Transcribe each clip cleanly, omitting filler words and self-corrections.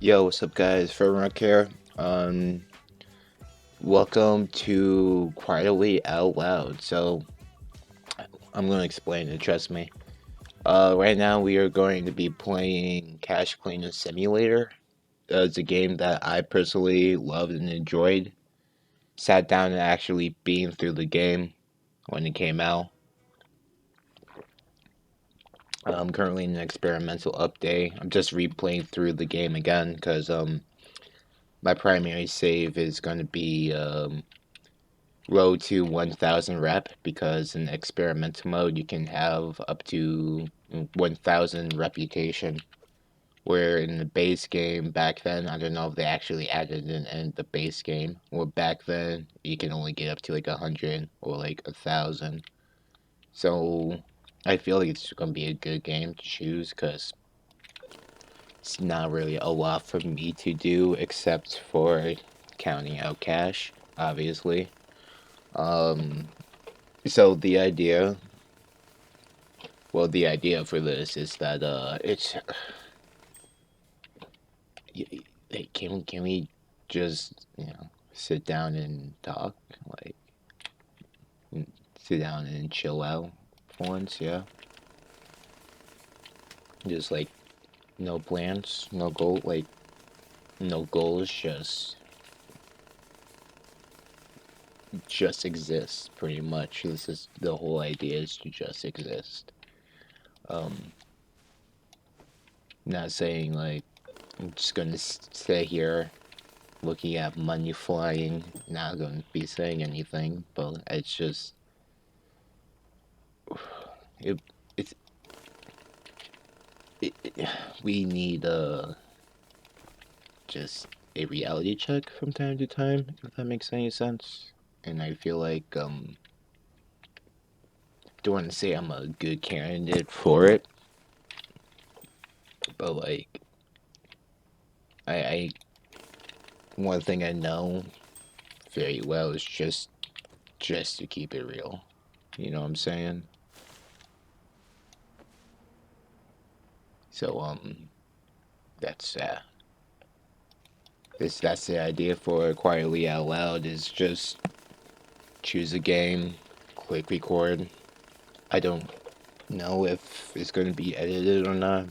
Yo, what's up, guys? Furrock here. Welcome to Quietly Out Loud. I'm gonna explain it. Trust me. Right now we are going to be playing Cash Cleaner Simulator. It's a game that I personally loved and enjoyed. Sat down and actually beamed through the game when it came out. I'm currently in an experimental update. I'm just replaying through the game again because my primary save is going to be road to 1000 rep because in experimental mode you can have up to 1000 reputation, where in the base game back then, I don't know if they actually added it in the base game, or back then you can only get up to like 100 or like 1000. So I feel like it's gonna be a good game to choose because it's not really a lot for me to do except for counting out cash, obviously. um So the idea for this is that it's hey, can we just sit down and talk, like sit down and chill out for once, yeah, just like no plans, no goal, like no goals, just exist pretty much. This is the whole idea, is to just exist. um Not saying like I'm just gonna stay here looking at money flying, not going to be saying anything, but it's just it, it's we need just a reality check from time to time, if that makes any sense. And I feel like don't want to say I'm a good candidate for it, but like I one thing I know very well is just to keep it real. You know what I'm saying? So that's that's the idea for Quietly Out Loud, is just choose a game, click record. I don't know if it's going to be edited or not.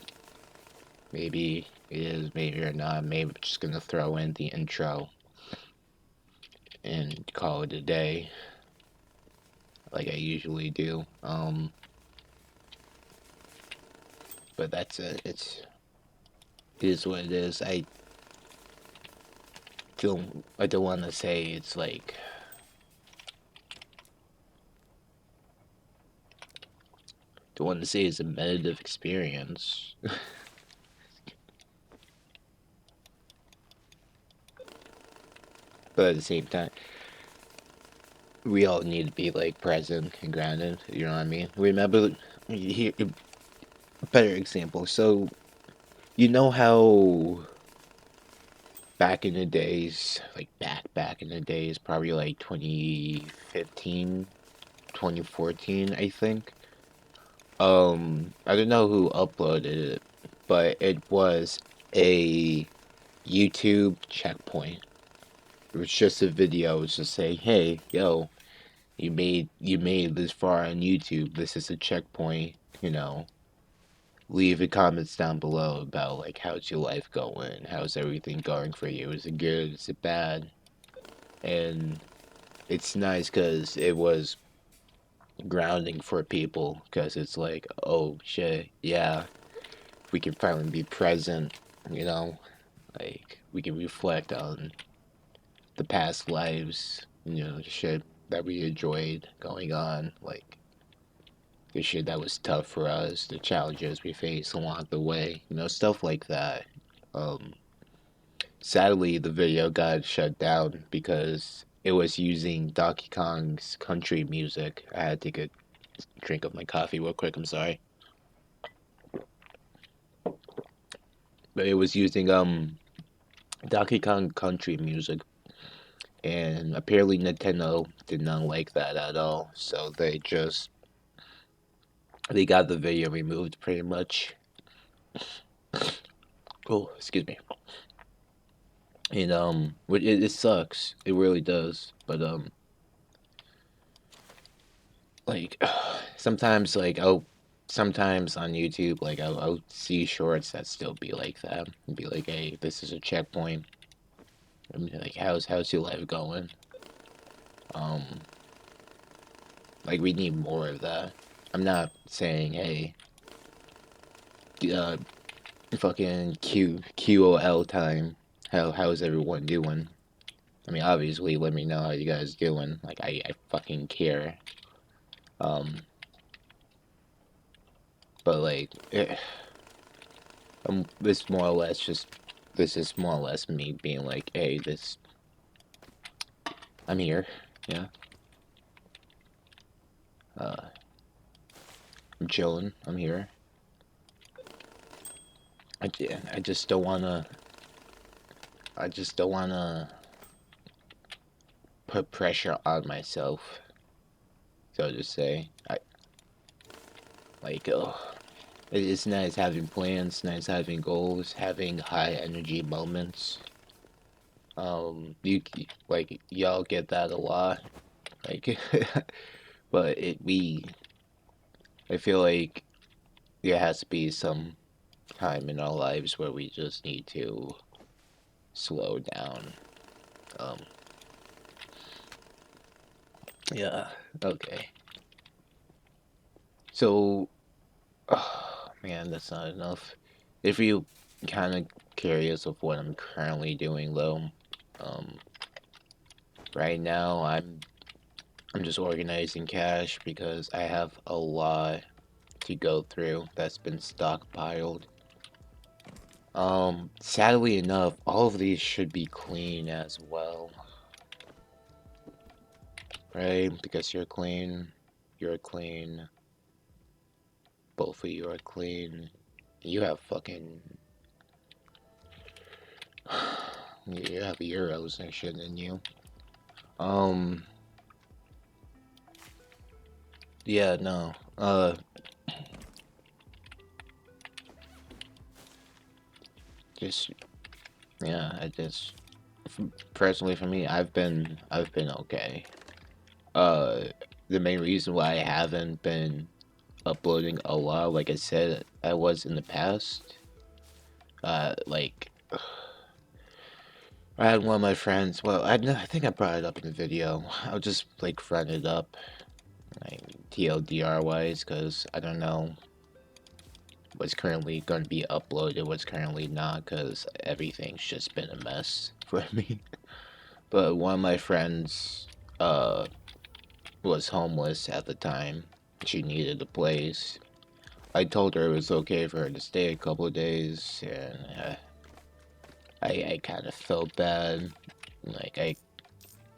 Maybe it is, maybe or not. Maybe I'm just going to throw in the intro and call it a day, like I usually do. But that's it. It is what it is. I don't want to say it's like, don't want to say it's a meditative experience. But at the same time, we all need to be like present and grounded. You know what I mean? Remember, here, a better example. So you know how back in the days, like back in the days, probably like 2015, 2014, I think. I don't know who uploaded it, but it was a YouTube checkpoint. It was just a video. It was just saying, "Hey, yo, you made this far on YouTube. This is a checkpoint. You know, leave the comments down below about like how's your life going, how's everything going for you, is it good, is it bad?" And it's nice because it was grounding for people, because it's like, oh shit, yeah, we can finally be present, you know, like we can reflect on the past lives, shit that we enjoyed going on, like the shit that was tough for us, the challenges we faced along the way, stuff like that. Um, Sadly, the video got shut down because it was using Donkey Kong's country music. I had to take a drink of my coffee real quick. I'm sorry, but it was using Donkey Kong country music, and apparently Nintendo did not like that at all. So they got the video removed pretty much. Oh, excuse me. And it sucks. It really does. But like sometimes sometimes on YouTube I'll see shorts that still be like that and be like, hey, this is a checkpoint. I mean, like how's your life going? Um, like we need more of that. I'm not saying, hey, uh, fucking QOL time. How's everyone doing? I mean, obviously, let me know how you guys doing. Like, I fucking care. Um, but like, this more or less just this is more or less me being like, hey, I'm here. Yeah. Uh, I'm chilling. I'm here. I just don't wanna. I just don't wanna put pressure on myself, so to say. I like, it's nice having plans, nice having goals, having high energy moments. You like y'all get that a lot, like, but I feel like there has to be some time in our lives where we just need to slow down. Um, yeah, okay. So, oh, man, that's not enough. If you kind of curious of what I'm currently doing though, um, right now I'm just organizing cash because I have a lot to go through that's been stockpiled. Sadly enough, all of these should be clean as well, right? Because you're clean, both of you are clean. You have fucking, you have euros and shit in you. Um, yeah, no, just, yeah, personally for me, I've been okay. Uh, the main reason why I haven't been uploading a lot, like I said, I was in the past. Like I had one of my friends. Well, I think I brought it up in the video. I'll just like front it up, like TLDR wise, because I don't know what's currently going to be uploaded, what's currently not, because everything's just been a mess for me. But one of my friends, uh, was homeless at the time. She needed a place. I told her it was okay for her to stay a couple of days, and I kind of felt bad. Like I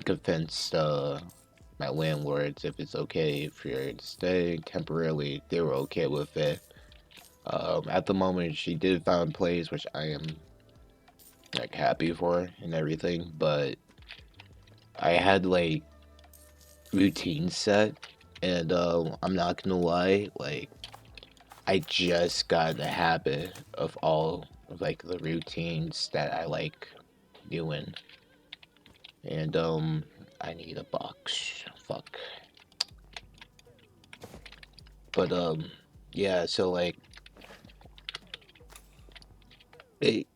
convinced my landlords if it's okay for her to stay temporarily. They were okay with it. At the moment, she did find a place, which I am like happy for and everything. But I had like routine set, and I'm not gonna lie, like I just got in the habit of all of like the routines that I like doing. And I need a box. Fuck. But yeah, so it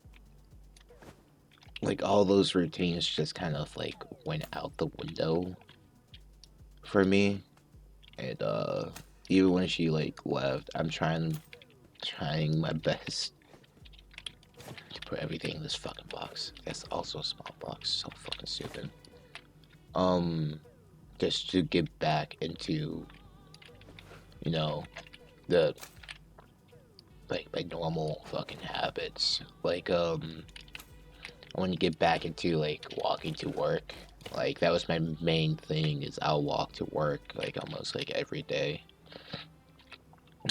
like all those routines just kind of like went out the window for me. And even when she like left, I'm trying my best to put everything in this fucking box. That's also a small box. So fucking stupid. Um just to get back into, you know, the like my normal fucking habits. Like I want to get back into like walking to work. Like that was my main thing is I'll walk to work like almost like every day.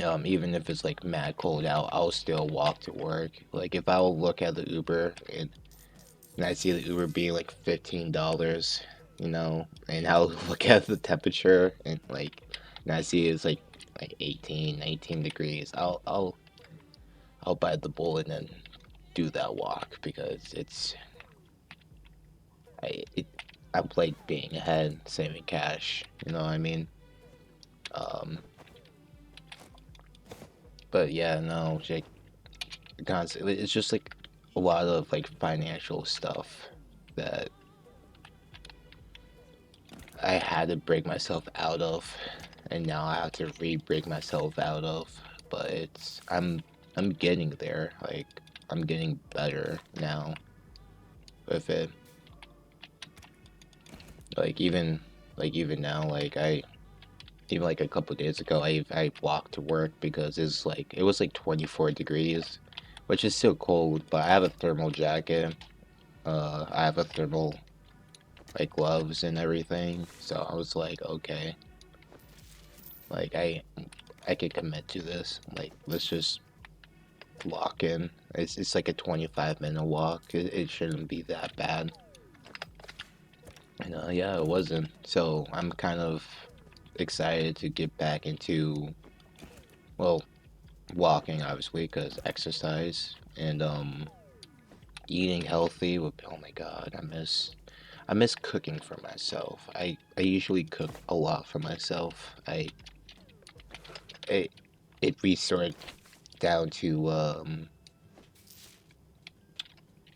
Even if it's like mad cold out, I'll still walk to work. Like if I'll look at the Uber and I see the Uber being like $15, and I'll look at the temperature and I see it's like 18, 19 degrees. I'll bite the bullet and do that walk because I it, I like being ahead, saving cash. You know what I mean? Um, but yeah, no, like constantly, it's just like a lot of like financial stuff that I had to break myself out of, and now I have to re-break myself out of. But I'm getting there. Like I'm getting better now with it. Like even now, like I even like a couple days ago, I walked to work because it was like 24 degrees, which is still cold. But I have a thermal jacket. I have a thermal like gloves and everything. So I was like, okay, like I could commit to this. Like let's just walk in. It's like a 25-minute walk. It shouldn't be that bad. And yeah, it wasn't. So I'm kind of excited to get back into, well, walking obviously because exercise and eating healthy. With, oh my God, I miss cooking for myself. I usually cook a lot for myself. I it resort down to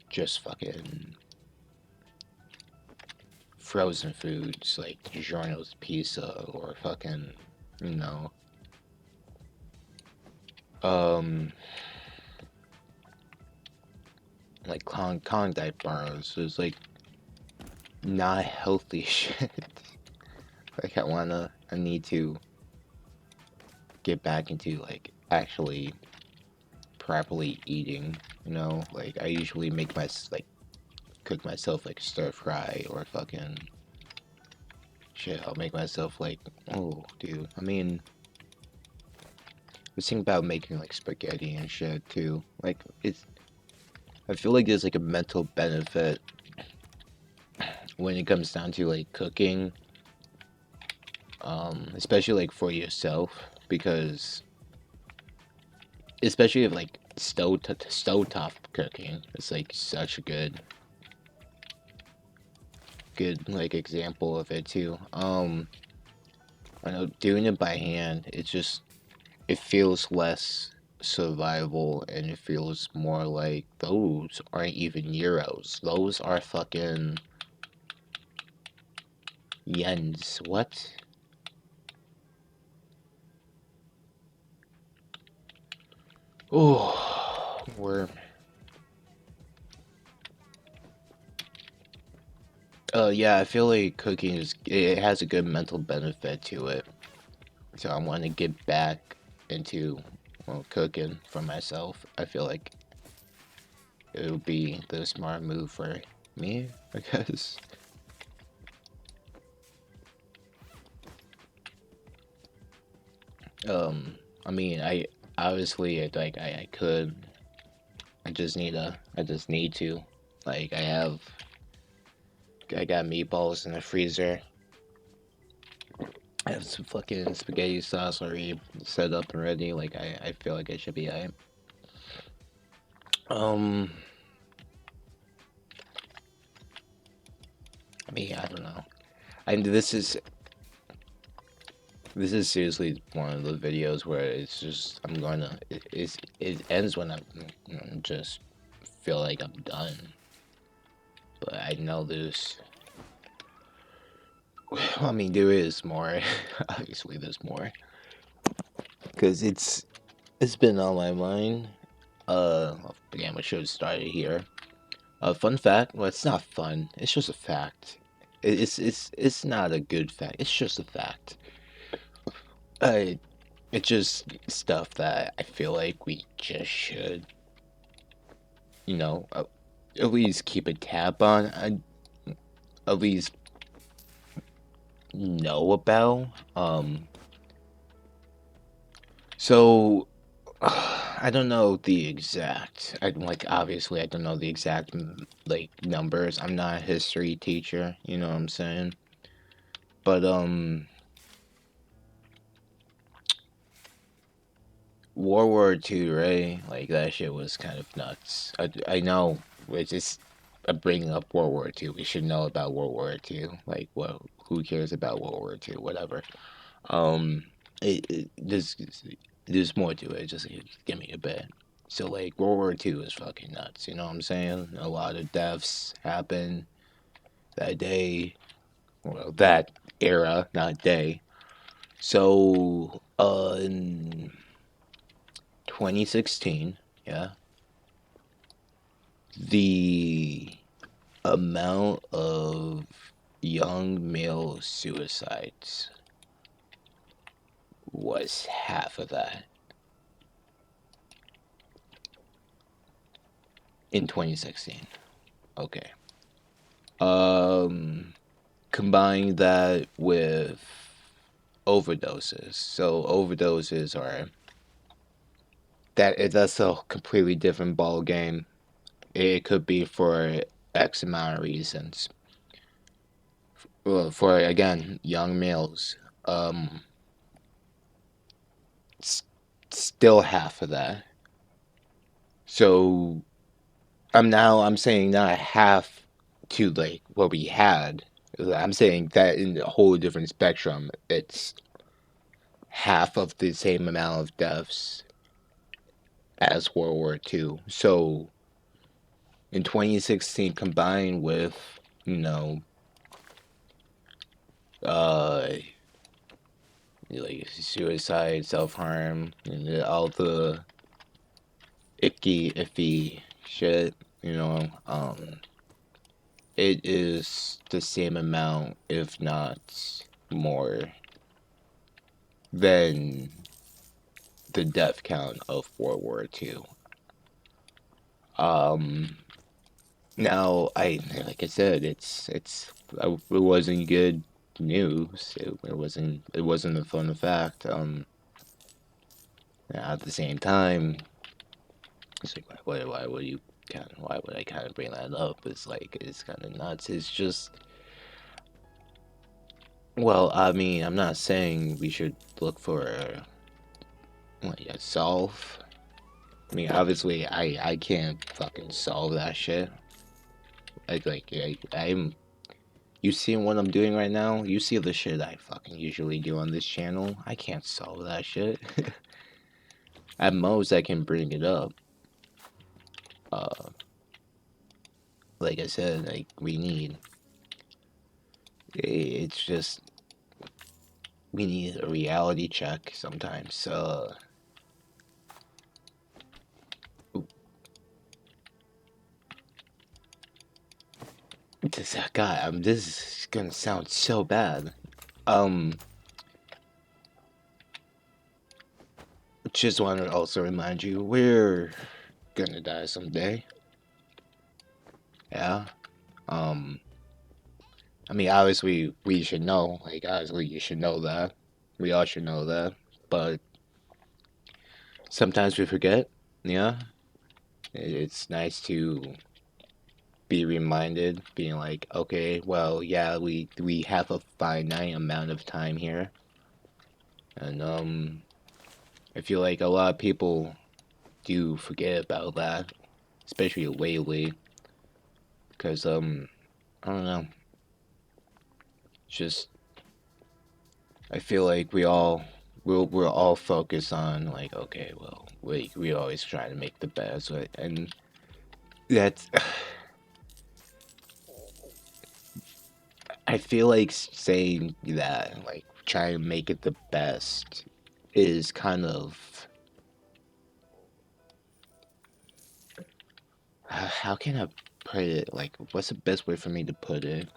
just fucking frozen foods like DiGiorno's pizza or fucking, you know, um, like Klondike bars. It's like not healthy shit. Like I need to get back into like actually properly eating. You know, like I usually like cook myself like stir fry or fucking shit. I'll make myself like, oh, dude. I mean, I was thinking about making like spaghetti and shit too. Like I feel like there's like a mental benefit when it comes down to like cooking, especially like for yourself, because especially if like stovetop cooking, it's like such a good like example of it too. I know doing it by hand, it feels less survival and it feels more like those aren't even euros. Those are fucking yens. What? Oh, we're yeah, I feel like cooking it has a good mental benefit to it. So I want to get back into, well, cooking for myself. I feel like it would be the smart move for me, I guess. I mean, I obviously I could. I just need to. Like I got meatballs in the freezer. I have some fucking spaghetti sauce already set up and ready. Like I feel like I should be alright. Um, I mean, I don't know. And this is seriously one of the videos where it's just it ends when just feel like I'm done. But I know there's I mean there is more. Obviously there's more. Cause it's been on my mind. Again, we should have started here. Fun fact. Well, it's not fun. It's just a fact. It's not a good fact. It's just a fact. Uh, it's just stuff that I feel like we just should, you know, at least keep a tab on. At least know about. So I don't know the exact. I like obviously I don't know the exact like numbers. I'm not a history teacher. You know what I'm saying? But World War II, right? Like that shit was kind of nuts. I know. It's just bringing up World War II. We should know about World War II. Like, well, who cares about World War II? Whatever. Um, there's more to it. Just give me a bit. So like World War II is fucking nuts. You know what I'm saying? A lot of deaths happened that day. Well, that era, not day. So, in 2016, yeah, the amount of young male suicides was half of that in 2016. Okay. Um, Combine that with overdoses. So overdoses are that's a completely different ball game. It could be for X amount of reasons. Well, for again, young males, um, s- still half of that. So I'm saying not half to like what we had. I'm saying that in a whole different spectrum, it's half of the same amount of deaths as World War II. So in 2016, combined with you know uh like suicide, self harm, and all the iffy shit, it is the same amount, if not more, than the death count of World War II. Um, Now like I said, it wasn't good news. It wasn't a fun fact. At the same time, it's like why would I kind of bring that up? It's like it's kind of nuts. It's just well, I mean, I'm not saying we should look for like a solve. I mean, obviously, I can't fucking solve that shit. I'm. You see what I'm doing right now? You see the shit I fucking usually do on this channel? I can't solve that shit. At most, I can bring it up. Uh, like I said, like we need. It's just we need a reality check sometimes. This is gonna sound so bad. Um, just want to also remind you, we're gonna die someday. Yeah. Um, I mean, obviously, we should know. Like, obviously, you should know that. We all should know that. But sometimes we forget. Yeah. It's nice to be reminded, being like, okay, well, yeah, we have a finite amount of time here, and I feel like a lot of people do forget about that, especially lately, because I don't know, just I feel like we're all focused on like, okay, well, we always try to make the best, right? And that's I feel like saying that, like, try and make it the best is kind of how can I put it? Like, what's the best way for me to put it?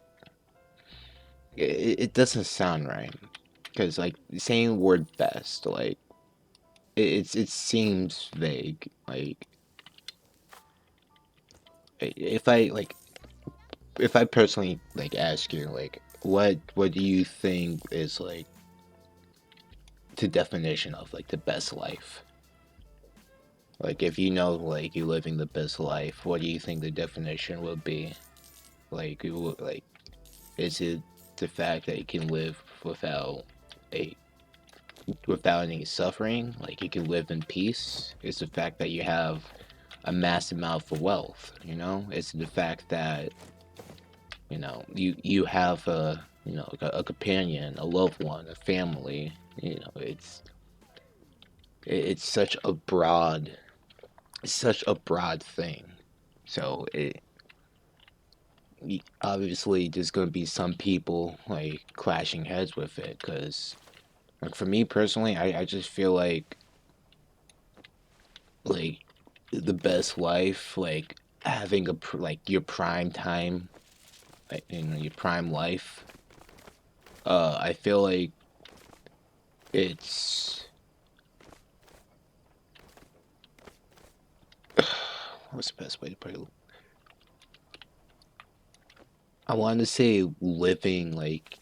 It doesn't sound right because like saying word best, like it seems vague. Like if I like if I personally like ask you like what do you think is like the definition of like the best life? Like if you know like you living the best life, what do you think the definition would be? Like like is it the fact that you can live a without any suffering? Like you can live in peace? Is the fact that you have a massive amount of wealth. It's the fact that you have a companion, a loved one, a family. It's such a broad thing. So obviously there's gonna be some people like clashing heads with it, because like for me personally, I just feel like the best life, like having like your prime time, like, your prime life. I feel like it's what's the best way to put it? I want to say living like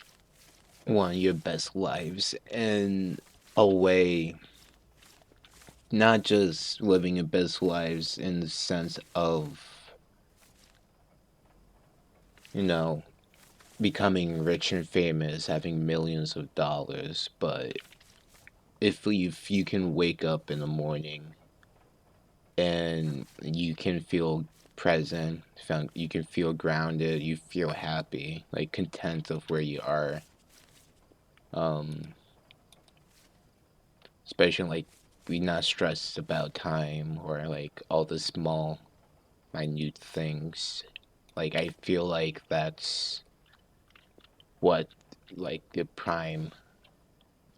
one of your best lives in a way, not just living your best lives in the sense of, you know, becoming rich and famous, having millions of dollars, but if you can wake up in the morning and you can feel present, you can feel grounded, you feel happy, like content of where you are. Um, Especially like we not stressed about time or like all the small, minute things. Like I feel like that's what like the prime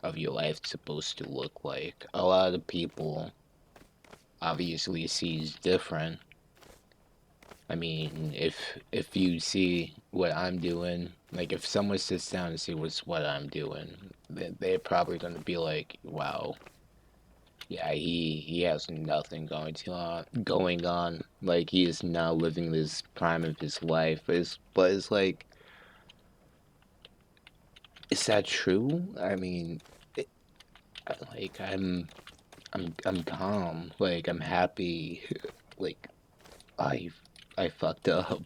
of your life is supposed to look like. A lot of people obviously sees different. I mean, if you see what I'm doing, like if someone sits down and see what I'm doing, they're probably gonna be like, "Wow, yeah, he has nothing going on. Like he is now living this prime of his life." But it's like, is that true? I mean, it, like I'm calm. Like I'm happy. Like I I fucked up.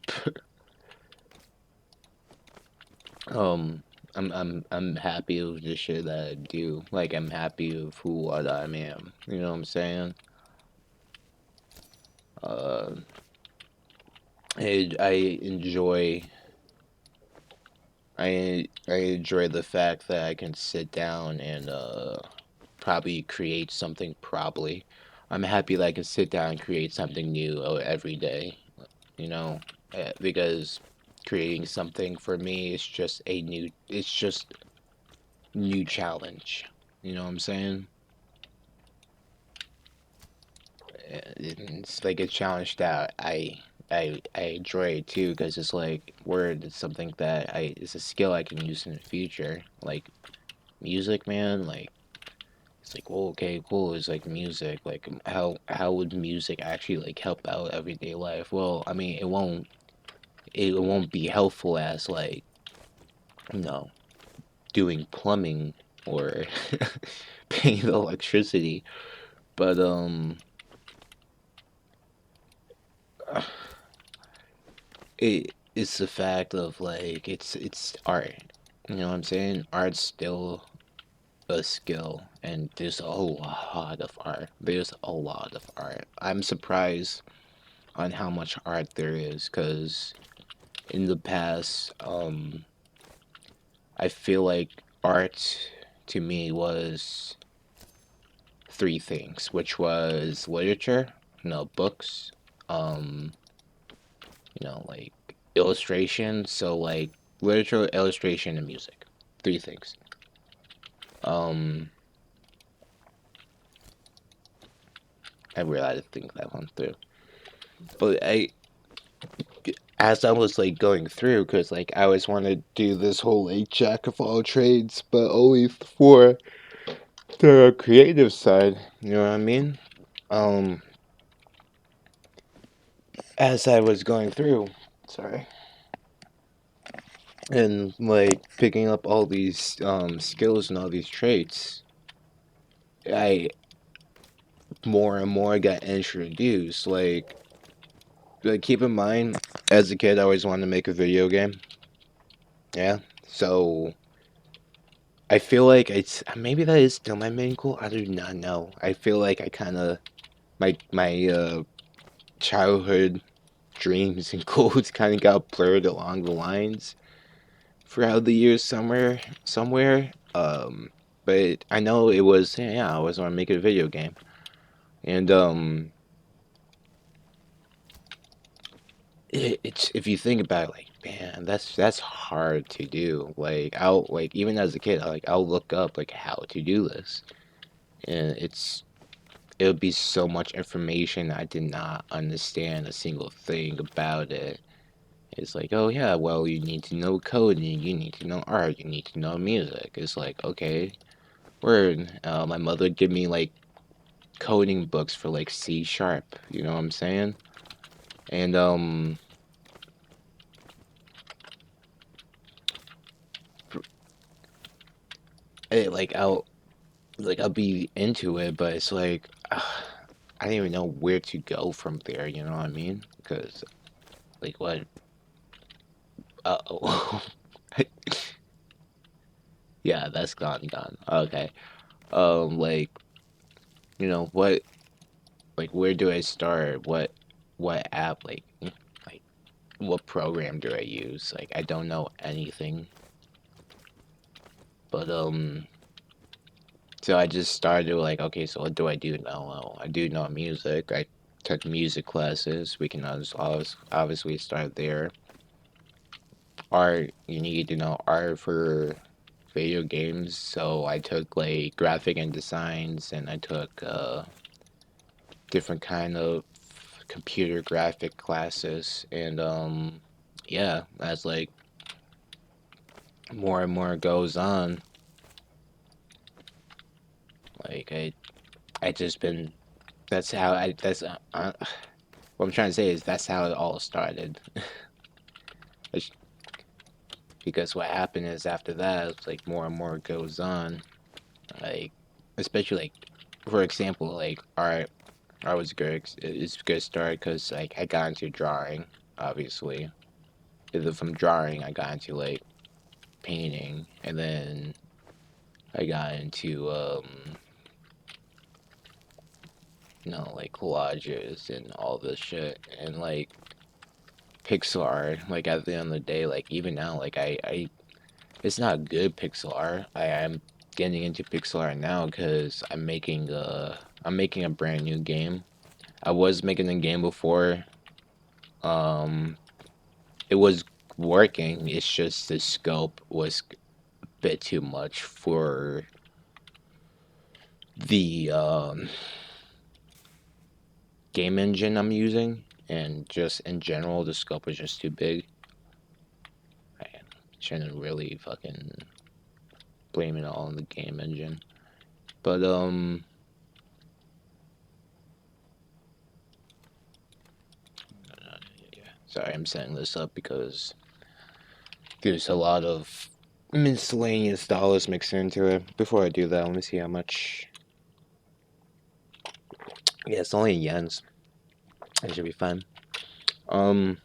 Um, I'm happy with the shit that I do. Like I'm happy with who what I am. You know what I'm saying? Uh, I enjoy I enjoy the fact that I can sit down and probably create something. Probably, I'm happy that I can sit down and create something new every day. You know, because creating something for me is just it's just new challenge. You know what I'm saying? It's like a challenge that I enjoy it too, because it's like word. It's something that it's a skill I can use in the future. Like music, man. Like it's like, well, okay, cool. It's like music. Like how would music actually like help out everyday life? Well, I mean, it won't be helpful as like, you know doing plumbing or paying the electricity, but it's the fact of like it's art. You know what I'm saying? Art's still a skill, and there's a lot of art. There's a lot of art. I'm surprised on how much art there is, because in the past, I feel like art to me was three things, which was literature, books, um, like illustration. So like literature, illustration, and music. Three things. Um, I really had to think that one through. But as I was like going through, because like I always want to do this whole like jack of all trades, but only for the creative side. You know what I mean? Um, as I was going through, sorry, and like picking up all these skills and all these traits, I more and more got introduced. Like keep in mind, as a kid, I always wanted to make a video game. Yeah, so I feel like it's maybe that is still my main goal. I do not know. I feel like I kind of my childhood dreams and goals kind of got blurred along the lines throughout the years somewhere. But I know it was, yeah, I was want to make a video game. And it's, if you think about it, like, man, that's hard to do. Like, I'll, like, even as a kid, I'll look up like how to do this, and it would be so much information I did not understand a single thing about it. It's like, oh yeah, well, you need to know coding, you need to know art, you need to know music. It's like, okay, word. My mother would give me like coding books for like C sharp, you know what I'm saying? And it, I'll be into it, but it's like I don't even know where to go from there. You know what I mean? Because like what? Oh, yeah, that's gone. Okay. Like what? Like where do I start? What app? Like what program do I use? Like I don't know anything. But so I just started like, okay, so what do I do now? Well, I do know music. I took music classes. We can obviously start there. Art, you need to know art for video games. So I took like graphic and designs, and I took different kind of computer graphic classes. And yeah, as like more and more goes on, like I just been that's how I that's what I'm trying to say is that's how it all started. Because what happened is after that, it's like more and more goes on. Like, especially like, for example, like art. Art was good. It's a good start because like I got into drawing, obviously. And then from drawing, I got into like painting, and then I got into like collages and all this shit, and like pixel art. Like at the end of the day, like even now, like I it's not good pixel art. I am getting into pixel art now because I'm making a brand new game. I was making a game before. Um, it was working. It's just the scope was a bit too much for the game engine I'm using, and just in general, the scope was just too big. I shouldn't really fucking blame it all on the game engine, but yeah. Sorry, I'm setting this up because there's a lot of miscellaneous dollars mixed into it. Before I do that, let me see how much. Yeah, it's only yens. It should be fine. Um,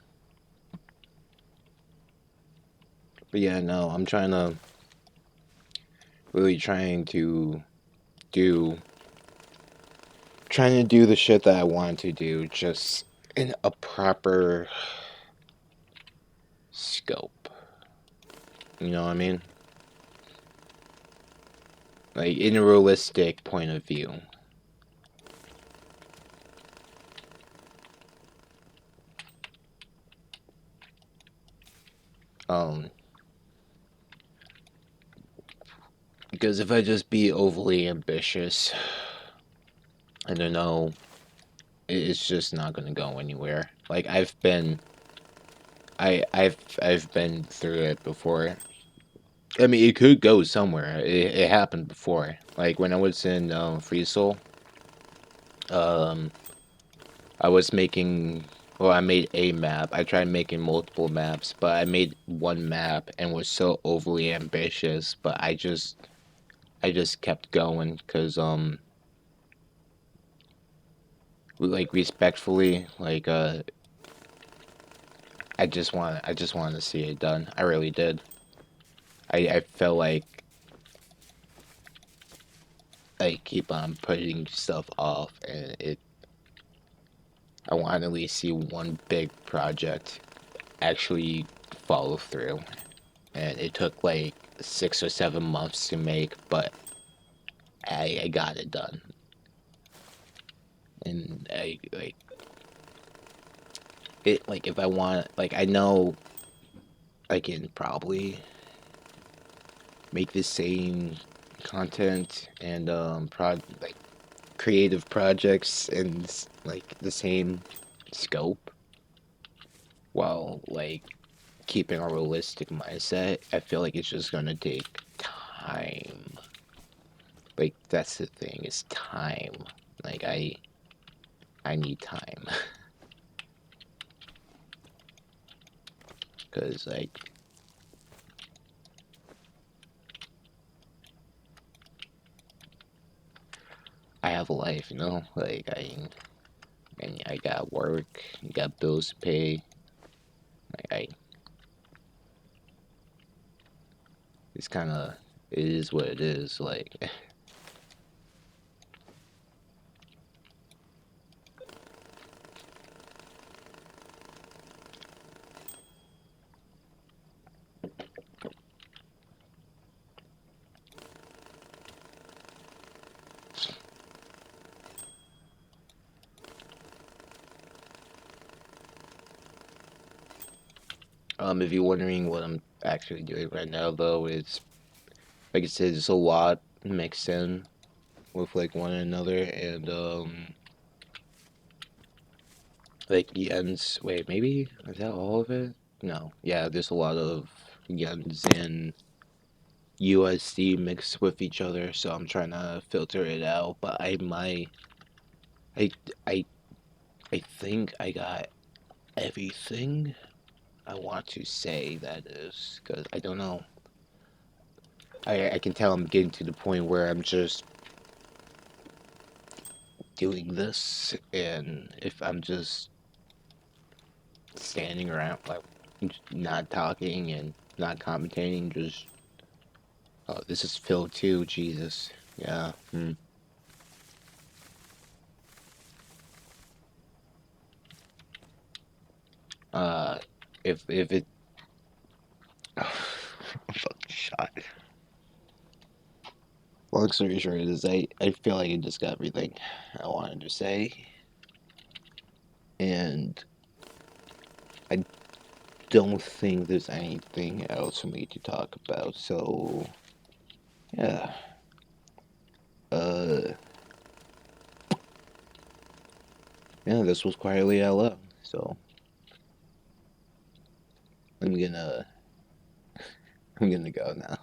but yeah, no, I'm really do, trying to do the shit that I want to do, just in a proper scope. You know what I mean? Like in a realistic point of view. Um, because if I just be overly ambitious, I don't know, it's just not gonna go anywhere. Like I've been through it before. I mean, it could go somewhere. It happened before. Like when I was in Free Soul, um, I was making. Well, I made a map. I tried making multiple maps, but I made one map and was so overly ambitious. But I just kept going because like respectfully, like I just wanted to see it done. I really did. I felt like I keep on putting stuff off, and I want to at least see one big project actually follow through. And it took like 6 or 7 months to make, but I got it done. And I like it like if I want like I know I can probably make the same content and like creative projects and like the same scope while like keeping a realistic mindset. I feel like it's just gonna take time. Like that's the thing, it's time. Like I need time because like I have a life, you know. Like I got work, you got bills to pay. I it's kind of it is what it is. Like if you're wondering what I'm actually doing right now, though, it's like I said, it's a lot mixed in with like one another, and like yens. Wait, maybe is that all of it? No, yeah, there's a lot of yens and USD mixed with each other, so I'm trying to filter it out. But I, I, I think I got everything I want to say. That is, because I don't know. I can tell I'm getting to the point where I'm just doing this, and if I'm just standing around like not talking and not commentating, just oh, this is Phil too. Jesus, yeah. Uh, if it, fucking shot. Long story short is I feel like I just got everything I wanted to say, and I don't think there's anything else for me to talk about. So yeah, uh, yeah, this was quietly out loud. So I'm gonna I'm gonna go now.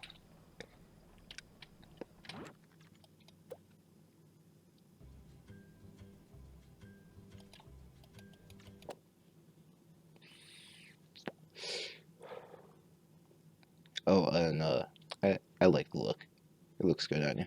Oh, and I like the look. It looks good on you.